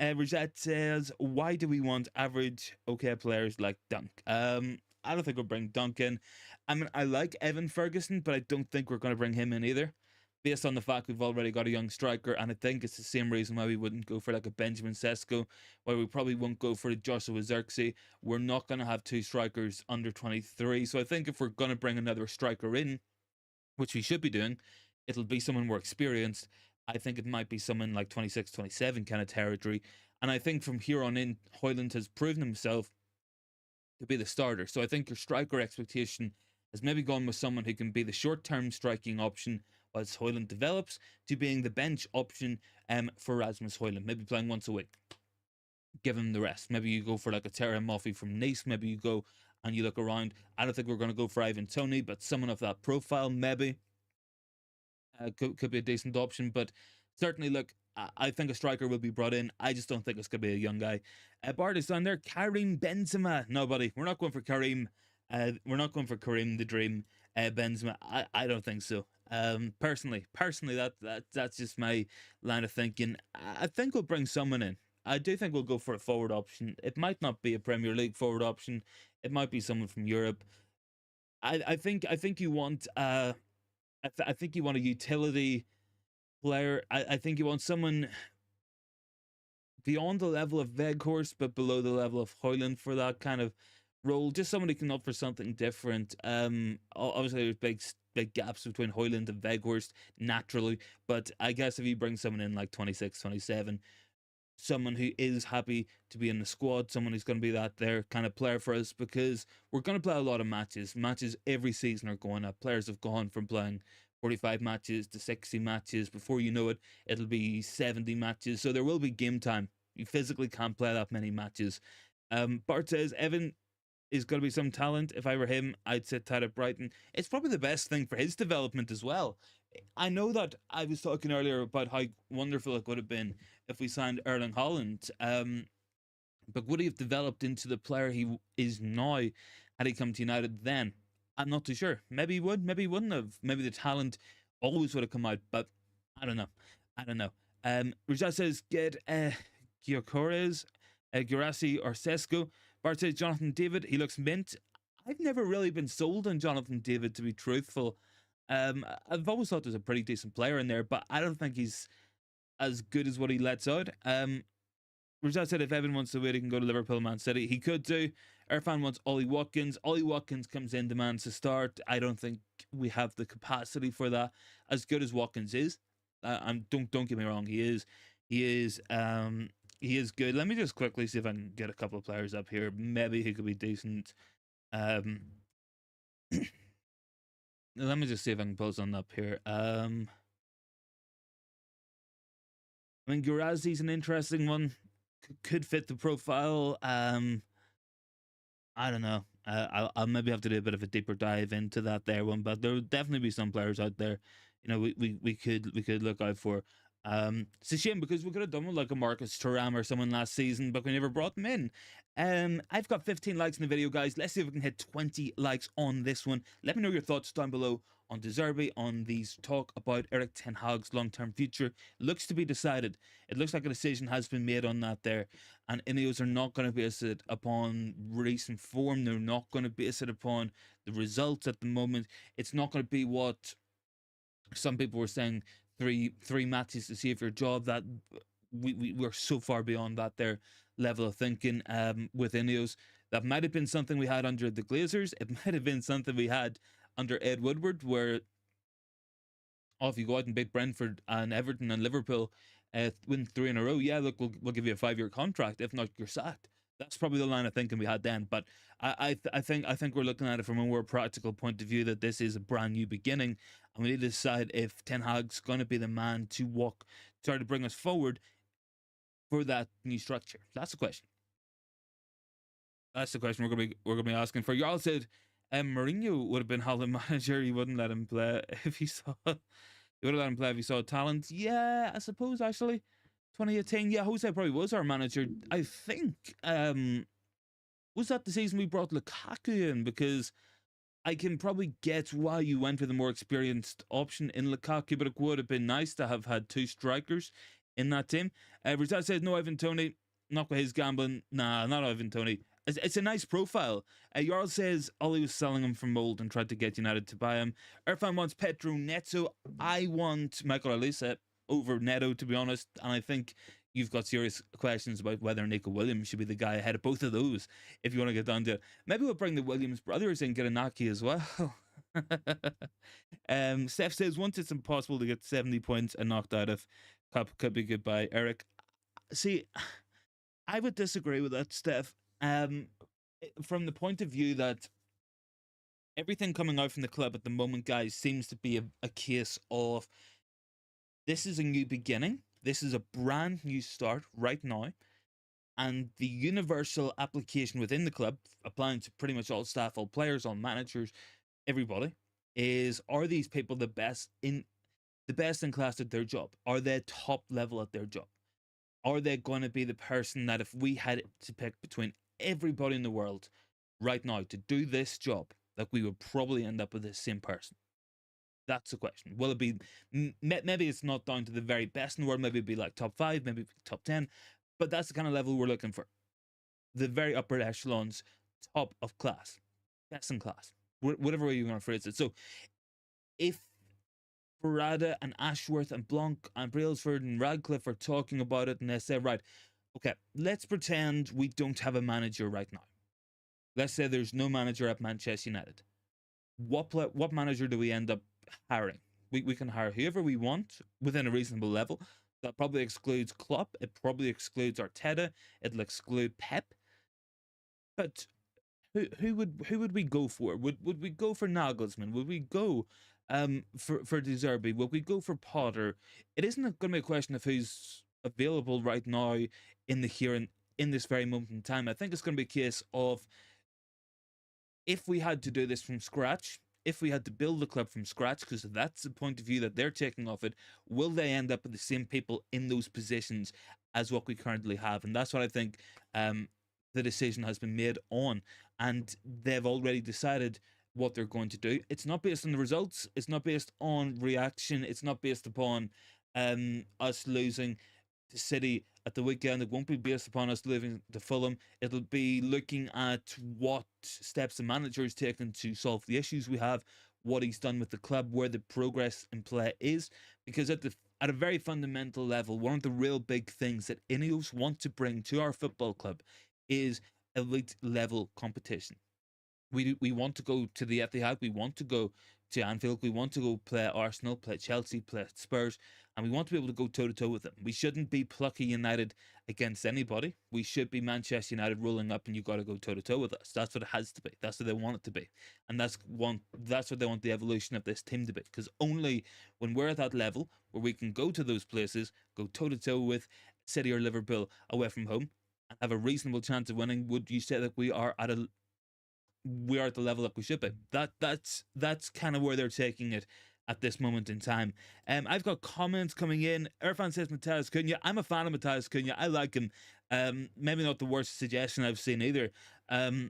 Rosette says, why do we want average okay players like Dunk? I don't think we'll bring Dunk in. I mean, I like Evan Ferguson, but I don't think we're going to bring him in either, based on the fact we've already got a young striker. And I think it's the same reason why we wouldn't go for like a Benjamin Sesko, why we probably won't go for a Joshua Zirkzee. We're not going to have two strikers under 23. So I think if we're going to bring another striker in, which we should be doing, it'll be someone more experienced. I think it might be someone like 26, 27 kind of territory. And I think from here on in, Højlund has proven himself to be the starter. So I think your striker expectation has maybe gone with someone who can be the short-term striking option whilst Højlund develops, to being the bench option for Rasmus Højlund, maybe playing once a week. Give him the rest. Maybe you go for like a Terra Moffi from Nice. Maybe you go and you look around. I don't think we're going to go for Ivan Toney, but someone of that profile maybe could be a decent option. But certainly, look, I think a striker will be brought in. I just don't think it's going to be a young guy. Bart is down there. Karim Benzema. No, buddy, we're not going for Karim. We're not going for Karim the Dream Benzema. I don't think so. Personally, that's just my line of thinking. I think we'll bring someone in. I do think we'll go for a forward option. It might not be a Premier League forward option. It might be someone from Europe. I think you want I think you want a utility player. I think you want someone beyond the level of Weghorst, but below the level of Højlund for that kind of role. Just someone who can offer something different. Obviously there's big gaps between Højlund and Weghorst naturally, but I guess if you bring someone in like 26, 27, someone who is happy to be in the squad, someone who's going to be that there kind of player for us, because we're going to play a lot of matches. Matches every season are going up. Players have gone from playing 45 matches to 60 matches. Before you know it, it'll be 70 matches. So there will be game time. You physically can't play that many matches. Bart says, Evan is going to be some talent. If I were him, I'd sit tight at Brighton. It's probably the best thing for his development as well. I know that I was talking earlier about how wonderful it would have been if we signed Erling Haaland. But would he have developed into the player he is now had he come to United then? I'm not too sure. Maybe he would, maybe he wouldn't have. Maybe the talent always would have come out, but I don't know. I don't know. Rajat says, get Gyökeres, Guirassy or Sesko. Bart says, Jonathan David, he looks mint. I've never really been sold on Jonathan David, to be truthful. I've always thought there's a pretty decent player in there, but I don't think he's as good as what he lets out. Rajat said if Evan wants to wait, he can go to Liverpool, Man City. He could do. Irfan wants Ollie Watkins. Ollie Watkins comes in, demands to start. I don't think we have the capacity for that. As good as Watkins is, don't get me wrong, he is good. Let me just quickly see if I can get a couple of players up here. Maybe he could be decent. Let me just see if I can pull something up here. I mean, Guirassy an interesting one. Could fit the profile. I don't know. I'll maybe have to do a bit of a deeper dive into that there one, but there will definitely be some players out there, you know, we could look out for. It's a shame because we could have done with like a Marcus Thuram or someone last season, but we never brought them in. I've got 15 likes in the video, guys. Let's see if we can hit 20 likes on this one. Let me know your thoughts down below on Zerbi, on these talk about Erik Ten Hag's long-term future. Looks to be decided. It looks like a decision has been made on that there, and INEOS are not going to base it upon recent form. They're not going to base it upon the results at the moment. It's not going to be what some people were saying, three matches to see if your job. That we're so far beyond that there level of thinking with INEOS. That might have been something we had under the Glazers. It might have been something we had under Ed Woodward, where if you go out and beat Brentford and Everton and Liverpool, win 3 in a row, yeah, look, we'll give you a 5-year contract. If not, you're sacked. That's probably the line of thinking we had then. But I think we're looking at it from a more practical point of view, that this is a brand new beginning, and we need to decide if Ten Hag's going to be the man to try to bring us forward for that new structure. That's the question. That's the question we're gonna be asking for. Y'all said Mourinho would have been Holland manager. He wouldn't let him play if he saw. He would have let him play if he saw talent. Yeah, I suppose actually, 2018. Yeah, Jose probably was our manager. I think. Was that the season we brought Lukaku in? Because I can probably get why you went with a more experienced option in Lukaku, but it would have been nice to have had 2 strikers in that team. Rizal says no, Ivan Toney. Not with his gambling. Nah, not Ivan Toney. It's a nice profile. Jarl says Ollie was selling him for mould and tried to get United to buy him. Irfan wants Pedro Neto. I want Michael Olise over Neto, to be honest. And I think you've got serious questions about whether Nico Williams should be the guy ahead of both of those, if you want to get down to it. Maybe we'll bring the Williams brothers in, get a Naki as well. Steph says, once it's impossible to get 70 points and knocked out of Cup, could be goodbye, Eric. See, I would disagree with that, Steph. From the point of view that everything coming out from the club at the moment, guys, seems to be a case of this is a new beginning. This is a brand new start right now. And the universal application within the club, applying to pretty much all staff, all players, all managers, everybody, is, are these people the best in class at their job? Are they top level at their job? Are they going to be the person that if we had to pick between everybody in the world right now to do this job, that we would probably end up with the same person? That's the question. Will it be, maybe it's not down to the very best in the world, maybe it'd be like top 5, maybe top 10, but that's the kind of level we're looking for. The very upper echelons, top of class, best in class, whatever way you want to phrase it. So if Barada and Ashworth and Blanc and Brailsford and Radcliffe are talking about it and they say, right, okay, let's pretend we don't have a manager right now. Let's say there's no manager at Manchester United. What manager do we end up hiring? We can hire whoever we want within a reasonable level. That probably excludes Klopp. It probably excludes Arteta. It'll exclude Pep. But who would we go for? Would we go for Nagelsmann? Would we go for De Zerbi? Would we go for Potter? It isn't going to be a question of who's available right now in the here and in this very moment in time. I think it's going to be a case of if we had to do this from scratch, if we had to build the club from scratch, because that's the point of view that they're taking off it, will they end up with the same people in those positions as what we currently have? And that's what I think the decision has been made on. And they've already decided what they're going to do. It's not based on the results, it's not based on reaction, it's not based upon us losing to City at the weekend. It won't be based upon us losing to Fulham. It'll be looking at what steps the manager has taken to solve the issues we have, what he's done with the club, where the progress in play is. Because at a very fundamental level, one of the real big things that INEOS want to bring to our football club is elite level competition. We want to go to the Etihad. We want to go to Anfield. We want to go play Arsenal, play Chelsea, play Spurs, and we want to be able to go toe to toe with them. We shouldn't be plucky United against anybody. We should be Manchester United rolling up, and you got to go toe to toe with us. That's what it has to be. That's what they want it to be, and that's what they want the evolution of this team to be. Because only when we're at that level where we can go to those places, go toe to toe with City or Liverpool away from home, and have a reasonable chance of winning, would you say that we are at the level that we should be? That's kind of where they're taking it at this moment in time. I've got comments coming in. Irfan says Matthias Cunha. I'm a fan of Matthias Cunha. I like him. Maybe not the worst suggestion I've seen either. I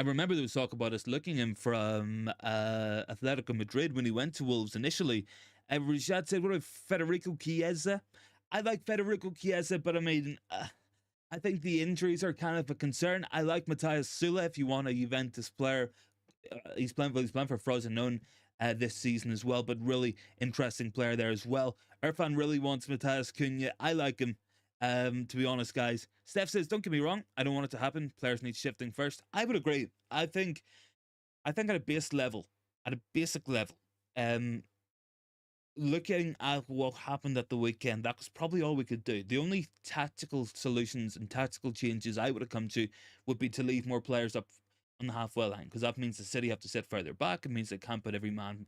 remember there was talk about us looking him from Atletico Madrid when he went to Wolves initially. Rashad said, what about Federico Chiesa? I like Federico Chiesa, but I mean, I think the injuries are kind of a concern. I like Matthias Sula if you want a Juventus player. He's playing for Frosinone this season as well, but really interesting player there as well. Irfan really wants Matthias Cunha. I like him, to be honest, guys. Steph says, don't get me wrong, I don't want it to happen. Players need shifting first. I would agree. I think at a basic level, looking at what happened at the weekend, that was probably all we could do. The only tactical solutions and tactical changes I would have come to would be to leave more players up on the halfway line, because that means the City have to sit further back. It means they can't put every man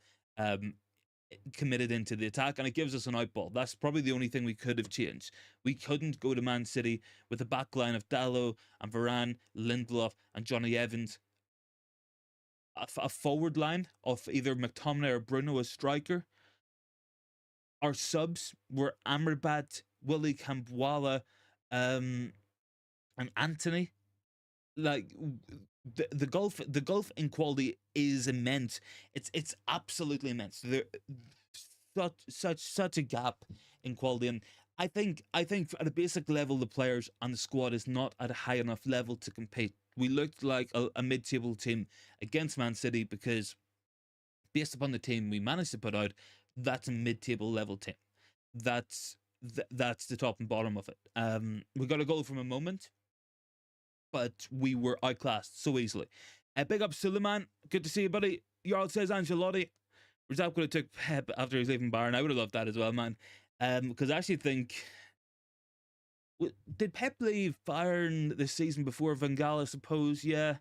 committed into the attack, and it gives us an outball. That's probably the only thing we could have changed. We couldn't go to Man City with a back line of Dalot and Varane, Lindelof and Johnny Evans, a forward line of either McTominay or Bruno as striker. Our subs were Amrabat, Willy Kambwala, and Anthony. Like the gulf in quality is immense. It's absolutely immense. There such a gap in quality, and I think at a basic level the players on the squad is not at a high enough level to compete. We looked like a mid-table team against Man City because based upon the team we managed to put out, that's a mid-table level team. That's the top and bottom of it. We got a goal from a moment, but we were outclassed so easily. Big up Suleiman, good to see you, buddy. Jarl says Ancelotti. Rizal could have took Pep after he was leaving Bayern. I would have loved that as well, man. Because I actually think, did Pep leave Bayern this season before Van Gaal? I suppose, yeah.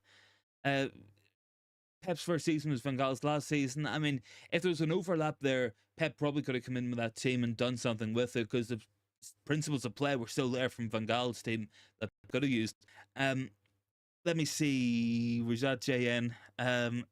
Pep's first season was Van Gaal's last season. I mean, if there was an overlap there, Pep probably could have come in with that team and done something with it, because the principles of play were still there from Van Gaal's team that Pep could have used. Let me see. Rajat JN.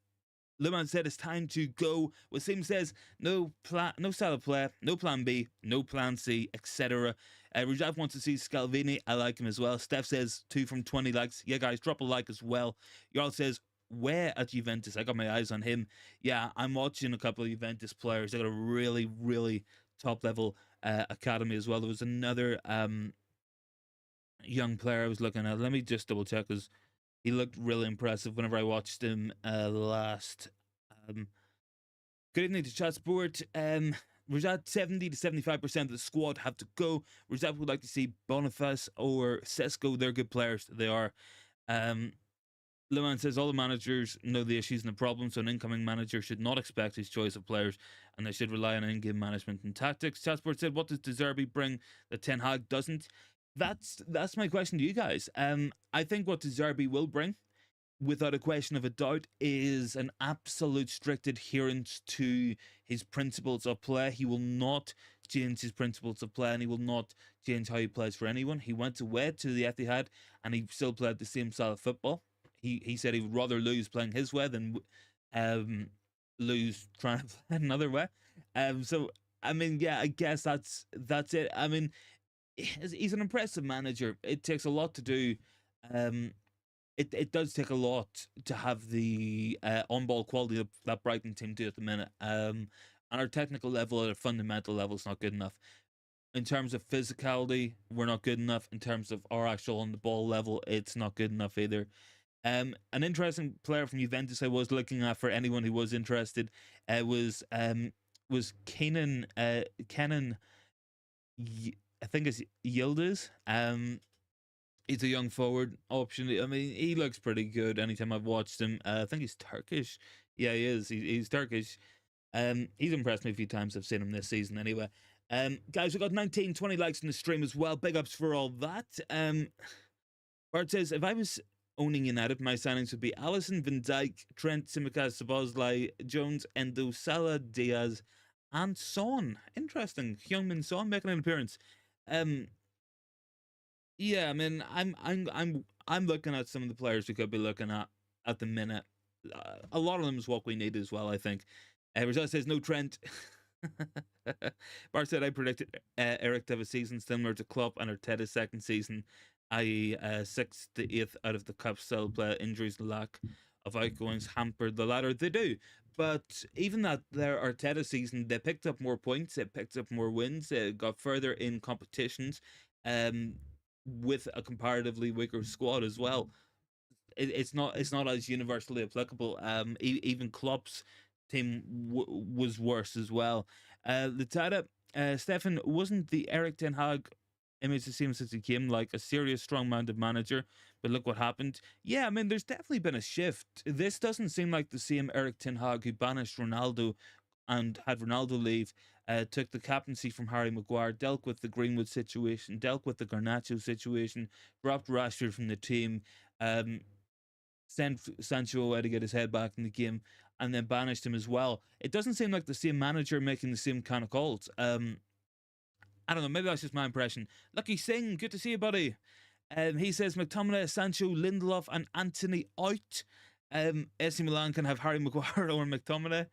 Luman said it's time to go. Wasim says no style of play, no plan B, no plan C, etc. Rajat wants to see Scalvini. I like him as well. Steph says 2 from 20 likes. Yeah, guys, drop a like as well. Jarl says, where at Juventus? I got my eyes on him. Yeah, I'm watching a couple of Juventus players. They got a really, really top level academy as well. There was another young player I was looking at. Let me just double check, because he looked really impressive whenever I watched him last. Good evening to Chat Sport. Rajat, 70 to 75% of the squad have to go. Rajat would like to see Boniface or Sesko. They're good players. They are. Leman says all the managers know the issues and the problems, so an incoming manager should not expect his choice of players, and they should rely on in-game management and tactics. Chatsport said, what does Zerbi bring that Ten Hag doesn't? That's my question to you guys. I think what Zerbi will bring, without a question of a doubt, is an absolute strict adherence to his principles of play. He will not change his principles of play, and he will not change how he plays for anyone. He went away to the Etihad, and he still played the same style of football. he said he would rather lose playing his way than um, lose trying to play another way. So I mean, yeah, I guess that's it. I mean, he's an impressive manager. It takes a lot to do. Um, it does take a lot to have the on ball quality that Brighton team do at the minute. And our technical level at a fundamental level is not good enough. In terms of physicality, we're not good enough. In terms of our actual on the ball level, it's not good enough either. An interesting player from Juventus I was looking at for anyone who was interested was Kenan. I think it's Yildiz. He's a young forward option. I mean, he looks pretty good anytime I've watched him. I think he's Turkish. Yeah, he is. He's Turkish. He's impressed me a few times. I've seen him this season anyway. Guys, we got 19, 20 likes in the stream as well. Big ups for all that. Bart says, if I was owning United, my signings would be Alisson, Van Dijk, Trent, Tsimikas, Szoboszlai, Jones, Endo, Salah, Diaz, and Son. Interesting. Heung-min Son making an appearance. Yeah, I mean, I'm looking at some of the players we could be looking at the minute. A lot of them is what we need as well, I think. Result says no Trent. Bart said I predicted Erik to have a season similar to Klopp and Arteta's second season, i.e., 6th to 8th out of the cup. Still, play injuries and lack of outgoings hampered the latter. They do, but even that their Arteta season, they picked up more points, they picked up more wins, they got further in competitions. With a comparatively weaker squad as well. It's not as universally applicable. Even Klopp's team was worse as well. Latada, Stefan, wasn't the Erik Ten Hag image the same since he came, like a serious, strong-minded manager? But look what happened. Yeah, I mean, there's definitely been a shift. This doesn't seem like the same Erik Ten Hag who banished Ronaldo and had Ronaldo leave, took the captaincy from Harry Maguire, dealt with the Greenwood situation, dealt with the Garnacho situation, dropped Rashford from the team, sent Sancho away to get his head back in the game, and then banished him as well. It doesn't seem like the same manager making the same kind of calls. I don't know, maybe that's just my impression. Lucky Singh, good to see you, buddy. He says McTominay, Sancho, Lindelof, and Anthony out. AC Milan can have Harry Maguire or McTominay.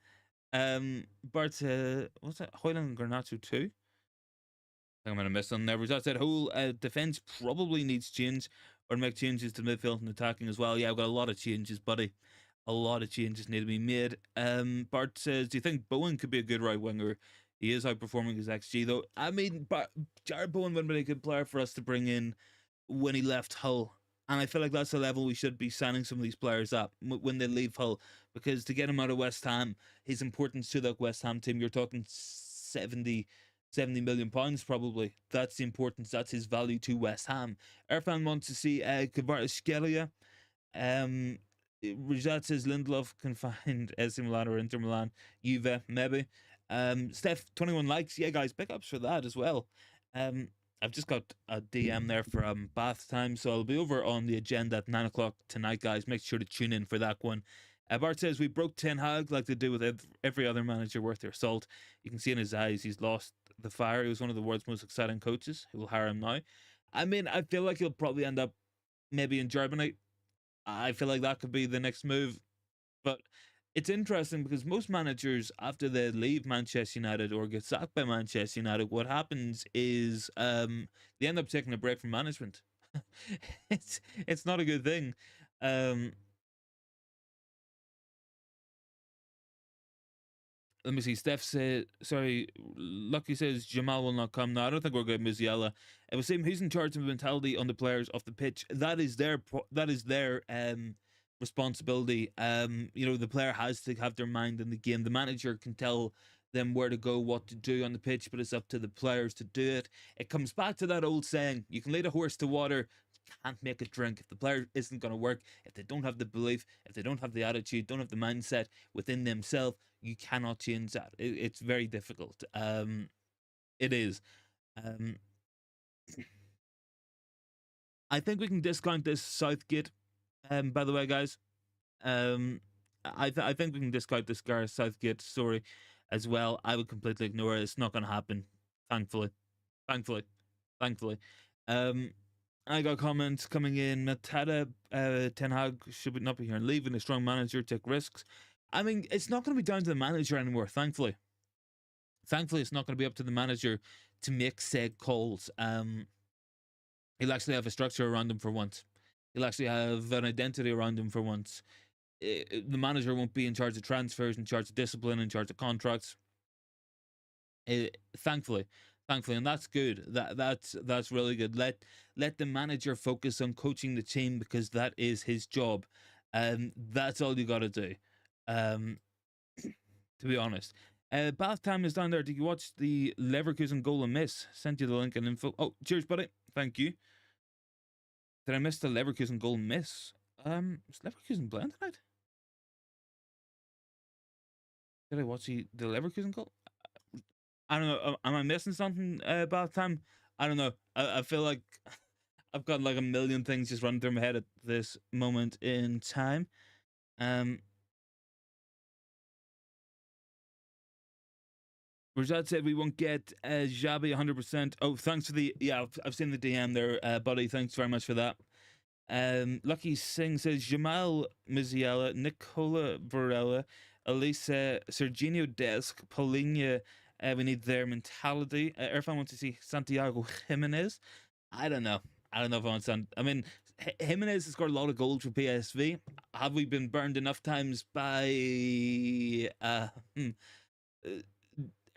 Bart, what's that? Hoyland and Garnacho too? I think I'm gonna miss on there. Results said whole defense probably needs change or make changes to midfield and attacking as well. Yeah, I've got a lot of changes, buddy. A lot of changes need to be made. Bart says, do you think Bowen could be a good right winger? He is outperforming his XG though. I mean, Jared Bowen would have been a good player for us to bring in when he left Hull. And I feel like that's the level we should be signing some of these players up when they leave Hull. Because to get him out of West Ham, his importance to that West Ham team, you're talking 70 million pounds probably. That's the importance. That's his value to West Ham. Irfan wants to see Kvaratskhelia. Rajat says Lindelof can find AC Milan or Inter Milan. Juve, maybe. Steph, 21 likes. Yeah, guys, big ups for that as well. I've just got a DM there for bath time, so I'll be over on the agenda at 9 o'clock tonight, guys. Make sure to tune in for that one. Bart says we broke Ten Hag like they do with every other manager worth their salt. You can see in his eyes he's lost the fire. He was one of the world's most exciting coaches. Who will hire him now? I mean, I feel like he'll probably end up maybe in Germany. I feel like that could be the next move. But it's interesting because most managers, after they leave Manchester United or get sacked by Manchester United, what happens is they end up taking a break from management. It's not a good thing. Let me see. Steph said, sorry, Lucky says Jamal will not come. No, I don't think we're going to Musiala. It was saying who's in charge of mentality on the players off the pitch. That is their responsibility. The player has to have their mind in the game. The manager can tell them where to go, what to do on the pitch, but it's up to the players to do it. It comes back to that old saying: you can lead a horse to water, can't make it drink. If the player isn't going to work, if they don't have the belief, if they don't have the attitude, don't have the mindset within themselves, you cannot change that. It's very difficult. It is. I think we can discount this Southgate. By the way, guys, I think we can discount this Gareth Southgate story as well. I would completely ignore it. It's not going to happen. Thankfully. Thankfully. I got comments coming in. Matata, Ten Hag should not be here and leaving. A strong manager, take risks. I mean, it's not going to be down to the manager anymore, thankfully. Thankfully, it's not going to be up to the manager to make said calls. He'll actually have a structure around him for once. He'll actually have an identity around him for once. The manager won't be in charge of transfers, in charge of discipline, in charge of contracts. Thankfully, and that's good. That's really good. Let the manager focus on coaching the team because that is his job. That's all you got to do. To be honest. Bath Time is down there. Did you watch the Leverkusen goal and miss? Sent you the link and info. Oh, cheers, buddy. Thank you. Did I miss the Leverkusen goal and miss? Is Leverkusen playing tonight? Did I watch the Leverkusen goal? I don't know. Am I missing something, Bath Time? I don't know. I feel like I've got like a million things just running through my head at this moment in time. Rajat said we won't get Xabi 100%. Oh, thanks for the... Yeah, I've seen the DM there, buddy. Thanks very much for that. Lucky Singh says Jamal Musiala, Nicola Varela, Elisa, Serginho Desk, Paulinho. We need their mentality. Irfan wants to see Santiago Jimenez. I don't know. I don't know if I want I mean, Jimenez has scored a lot of goals for PSV. Have we been burned enough times by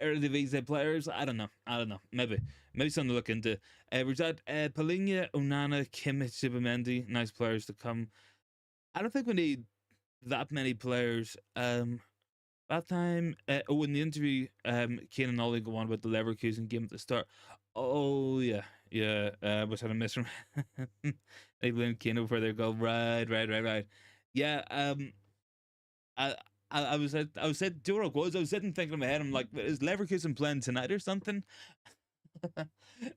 Eredivisie players? I don't know. Maybe something to look into. Rajat, Paulinho, Onana, Kimmich, Zubimendi, nice players to come. I don't think we need that many players. That time, in the interview, Kane and Ollie go on about the Leverkusen game at the start. Oh yeah. Was had a miss from they blame Kane for their goal. Right. Yeah. I was at do you know what it was? I was sitting thinking in my head. I'm like, is Leverkusen playing tonight or something?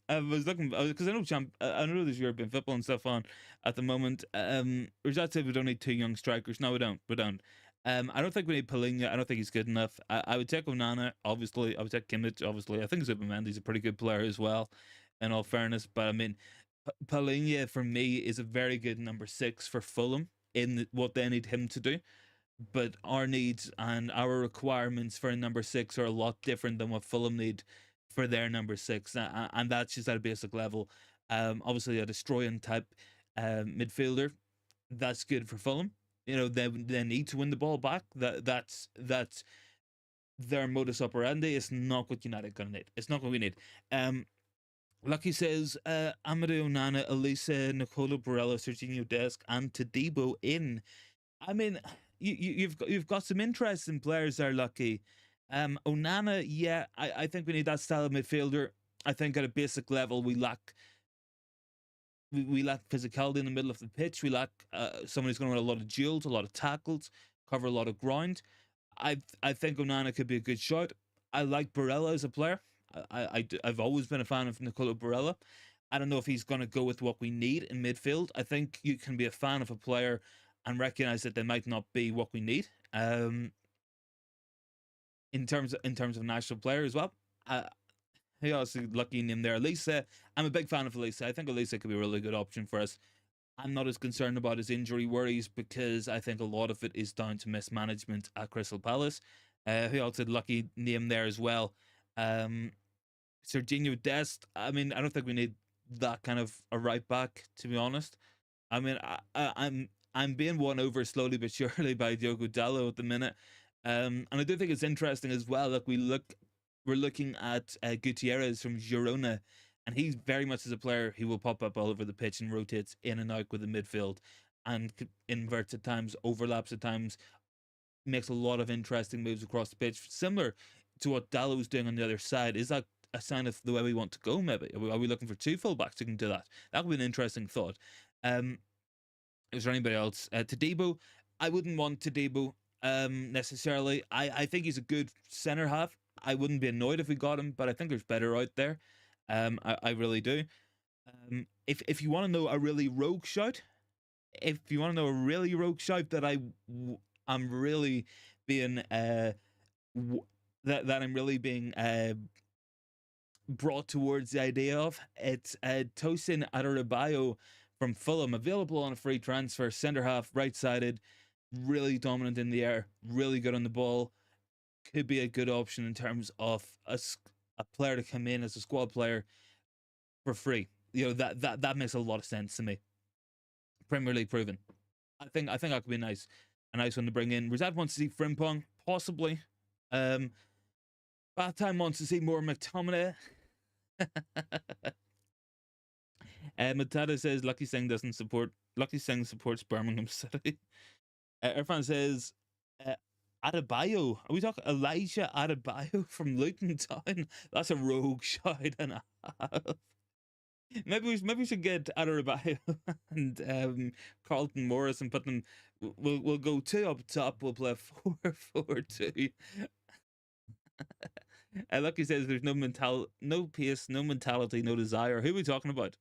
I was looking because I know there's European football and stuff on at the moment. Rajat said we don't need two young strikers. No, we don't. I don't think we need Paulinho. I don't think he's good enough. I would take Onana, obviously. I would take Kimmich, obviously. I think Zubimendi's a pretty good player as well, in all fairness. But I mean, Paulinho for me is a very good number 6 for Fulham in what they need him to do. But our needs and our requirements for a number 6 are a lot different than what Fulham need for their number 6, and that's just at a basic level. Obviously, a destroying type midfielder, that's good for Fulham. You know, they need to win the ball back. That's their modus operandi. It's not what United gonna need. It's not what we need. Lucky says Amadou Onana, Elisa, Nicola Barella, Serginho Desk, and Tadibo in. I mean, you've got some interesting players there, Lucky. Onana, yeah, I think we need that style of midfielder. I think at a basic level we lack physicality in the middle of the pitch. We lack someone who's going to run a lot of duels, a lot of tackles, cover a lot of ground. I think Onana could be a good shot. I like Barella as a player. I've always been a fan of Nicola Barella. I don't know if he's going to go with what we need in midfield. I think you can be a fan of a player and recognize that they might not be what we need. In terms of national player as well. He also lucky name there, Elisa. I'm a big fan of Elisa. I think Elisa could be a really good option for us. I'm not as concerned about his injury worries because I think a lot of it is down to mismanagement at Crystal Palace. He also had lucky name there as well. Serginho Dest. I mean, I don't think we need that kind of a right back, to be honest. I mean, I'm being won over slowly but surely by Diogo Dalot at the minute. And I do think it's interesting as well. Look, we're looking at Gutierrez from Girona, and he's very much as a player, he will pop up all over the pitch and rotates in and out with the midfield and inverts at times, overlaps at times, makes a lot of interesting moves across the pitch, similar to what Dalot's doing on the other side. Is that a sign of the way we want to go, maybe? Are we looking for two fullbacks who can do that? That would be an interesting thought. Is there anybody else? Tadibo, I wouldn't want Tadibo necessarily. I think he's a good centre half. I wouldn't be annoyed if we got him, but I think there's better out there. I really do. If you want to know a really rogue shout, that I'm really being that I'm really being brought towards the idea of. It's Tosin Adarabioyo from Fulham, available on a free transfer, centre half, right sided, really dominant in the air, really good on the ball. Could be a good option in terms of a player to come in as a squad player for free. You know, that makes a lot of sense to me. Premier League proven. I think that could be a nice one to bring in. Rosad wants to see Frimpong, possibly. Bath Time wants to see more McTominay. Matata says Lucky Singh supports Birmingham City. Irfan says Adebayo. Are we talking Elijah Adebayo from Luton Town? That's a rogue shout and a half. Maybe we should get Adebayo and Carlton Morris and put them. We'll go two up top. We'll play 4-4-2. Lucky says there's no pace, no mentality, no desire. Who are we talking about?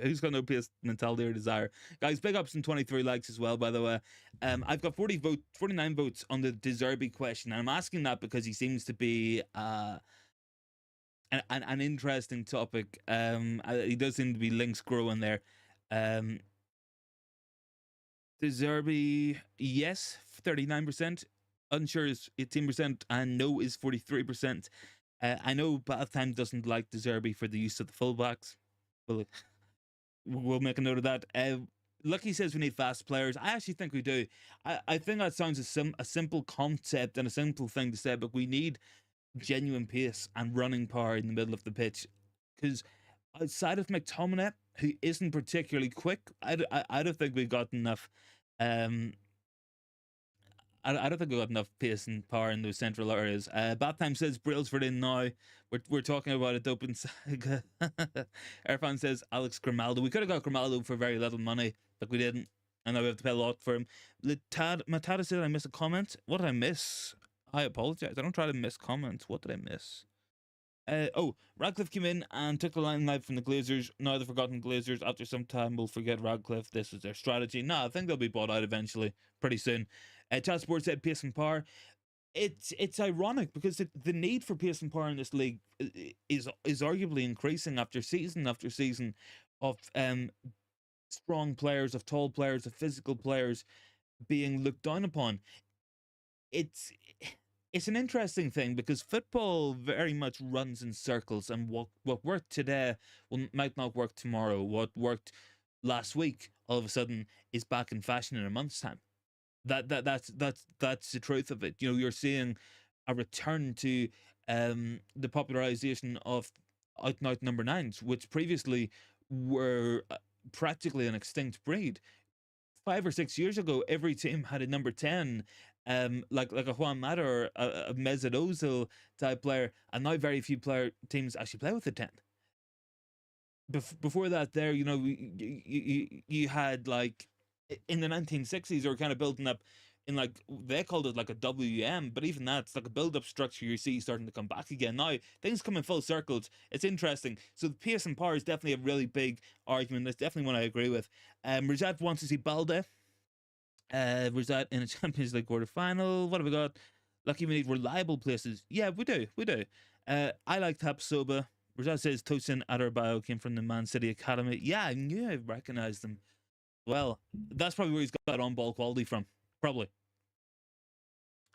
Who's got no pace, mentality, or desire? Guys, big ups and 23 likes as well, by the way. I've got 49 votes on the Zerbi question, and I'm asking that because he seems to be an interesting topic. He does seem to be links growing there. Zerbi, yes, 39%. Unsure is 18%, and no is 43%. I know Bath Time doesn't like Zerbi for the use of the fullbacks. We'll make a note of that. Lucky says we need fast players. I actually think we do. I think that sounds a simple concept and a simple thing to say, but we need genuine pace and running power in the middle of the pitch. Because outside of McTominay, who isn't particularly quick, I don't think we've got enough. I don't think we've got enough pace and power in those central areas. Bad Time says Brailsford in now. We're talking about a doping saga. Irfan says Alex Grimaldo. We could have got Grimaldo for very little money, but we didn't. And now we have to pay a lot for him. Matata said I missed a comment. What did I miss? I apologize. I don't try to miss comments. What did I miss? Radcliffe came in and took the limelight from the Glazers. Now the forgotten Glazers. After some time, we'll forget Radcliffe. This was their strategy. I think they'll be bought out eventually, pretty soon. Chat Sports said pace and power. It's ironic because the need for pace and power in this league is arguably increasing after season of strong players, of tall players, of physical players being looked down upon. It's an interesting thing because football very much runs in circles, and what worked today might not work tomorrow. What worked last week all of a sudden is back in fashion in a month's time. That's the truth of it. You know, you're seeing a return to the popularization of out and out number nines, which previously were practically an extinct breed. 5 or 6 years ago, every team had a number 10, like a Juan Mata or a Mesut Ozil type player, and now very few teams actually play with a 10. Before that, there, you know, you had like in the 1960s, they were kind of building up in like they called it like a WM, but even that's like a build-up structure you see starting to come back again. Now things come in full circles. It's interesting. So the pace and power is definitely a really big argument. That's definitely one I agree with. Rajat wants to see Balde. Rajat in a Champions League quarter-final. What have we got? Lucky we need reliable places. Yeah, we do. I like Tapsoba. Rajat says Tosin Adarabioyo came from the Man City Academy. Yeah, I knew I recognised them. Well, that's probably where he's got on-ball quality from. Probably.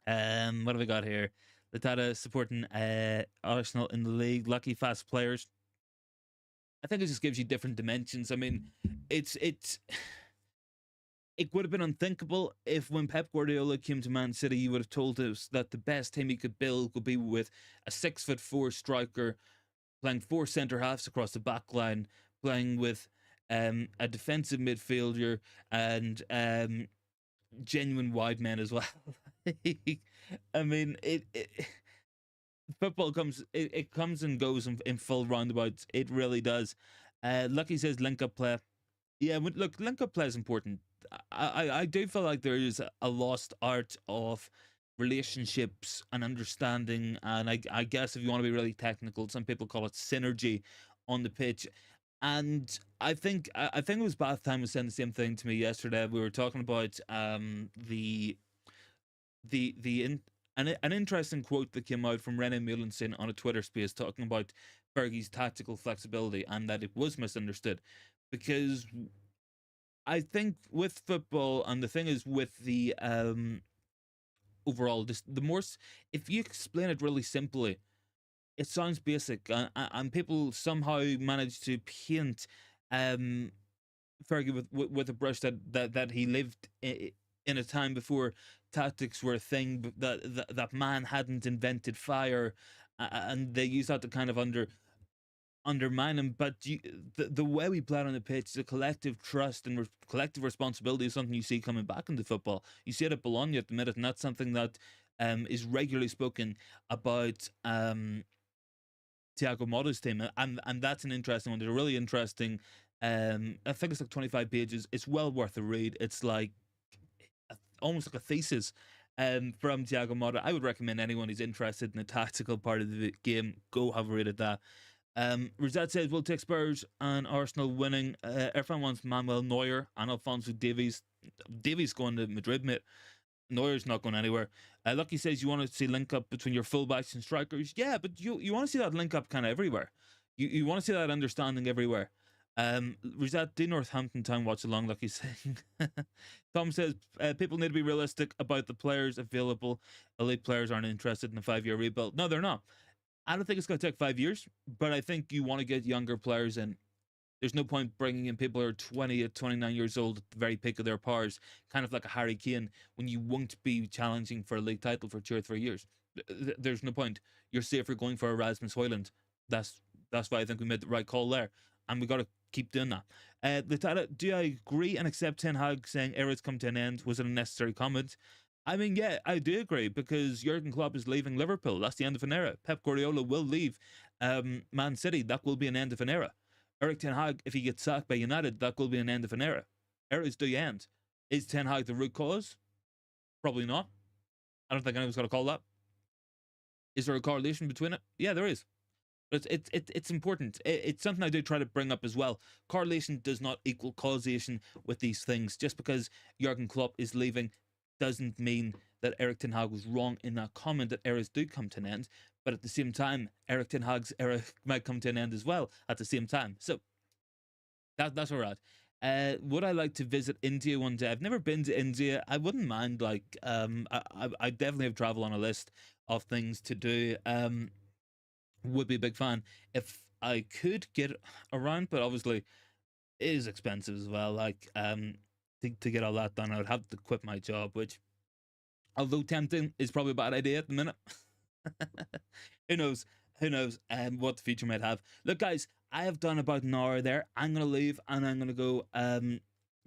What have we got here? Latata supporting Arsenal in the league. Lucky fast players. I think it just gives you different dimensions. I mean, it would have been unthinkable if when Pep Guardiola came to Man City, he would have told us that the best team he could build would be with a 6'4" striker, playing 4 centre halves across the back line, playing with a defensive midfielder and genuine wide men as well. I mean, football comes and goes in full roundabouts. It really does. Lucky says link up play. Yeah, look, link up play is important. I do feel like there is a lost art of relationships and understanding, and I guess if you want to be really technical, some people call it synergy on the pitch. And I think it was Bath Time was saying the same thing to me yesterday. We were talking about an interesting quote that came out from René Meulensen on a Twitter space talking about Fergie's tactical flexibility and that it was misunderstood. Because I think with football, and the thing is with the overall, this the more if you explain it really simply, it sounds basic, and people somehow manage to paint um Fergie with a brush that he lived in a time before tactics were a thing, that man hadn't invented fire, and they use that to kind of undermine him. But the way we play on the pitch, the collective trust and collective responsibility is something you see coming back into football. You see it at Bologna at the minute, and that's something that is regularly spoken about. Thiago Motta's team, and that's an interesting one. There's a really interesting. I think it's like 25 pages. It's well worth a read. It's like almost like a thesis from Thiago Motta. I would recommend anyone who's interested in the tactical part of the game go have a read at that. Rosette says we'll take Spurs and Arsenal winning. Everyone wants Manuel Neuer and Alphonso Davies. Davies going to Madrid, mate. Neuer's not going anywhere. Lucky says you want to see link up between your fullbacks and strikers. Yeah, but you want to see that link up kind of everywhere. You want to see that understanding everywhere. Rosette, do Northampton Town watch along, Lucky saying. Tom says people need to be realistic about the players available. Elite players aren't interested in a 5-year rebuild. No, they're not. I don't think it's going to take 5 years, but I think you want to get younger players in. There's no point bringing in people who are 20 or 29 years old at the very peak of their powers, kind of like a Harry Kane, when you won't be challenging for a league title for 2 or 3 years. There's no point. You're safer going for Erasmus Højlund. That's why I think we made the right call there, and we got to keep doing that. Do I agree and accept Ten Hag saying era's come to an end? Was it a necessary comment? I mean, yeah, I do agree, because Jurgen Klopp is leaving Liverpool. That's the end of an era. Pep Guardiola will leave Man City. That will be an end of an era. Erik Ten Hag, if he gets sacked by United, that will be an end of an era. Eras do end. Is Ten Hag the root cause? Probably not. I don't think anyone's going to call that. Is there a correlation between it? Yeah, there is. But it's important. It's something I do try to bring up as well. Correlation does not equal causation with these things. Just because Jurgen Klopp is leaving doesn't mean that Erik Ten Hag was wrong in that comment, that eras do come to an end. But at the same time, Erik Ten Hag's era might come to an end as well at the same time. So that's where we're at. Would I like to visit India one day? I've never been to India. I wouldn't mind. Like, I definitely have travel on a list of things to do. Would be a big fan if I could get around, but obviously it is expensive as well. Like, to get all that done, I would have to quit my job, which, although tempting, is probably a bad idea at the minute. Who knows? Who knows what the future might have. Look, guys, I have done about an hour there. I'm going to leave and I'm going to go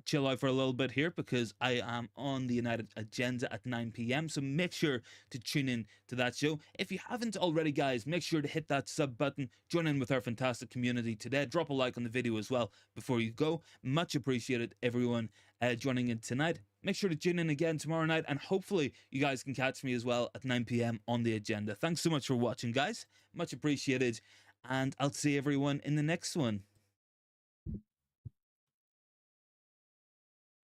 chill out for a little bit here, because I am on the United agenda at 9 p.m. So make sure to tune in to that show. If you haven't already, guys, make sure to hit that sub button. Join in with our fantastic community today. Drop a like on the video as well before you go. Much appreciated, everyone joining in tonight. Make sure to tune in again tomorrow night, and hopefully you guys can catch me as well at 9 p.m. on the agenda. Thanks so much for watching, guys. Much appreciated, and I'll see everyone in the next one.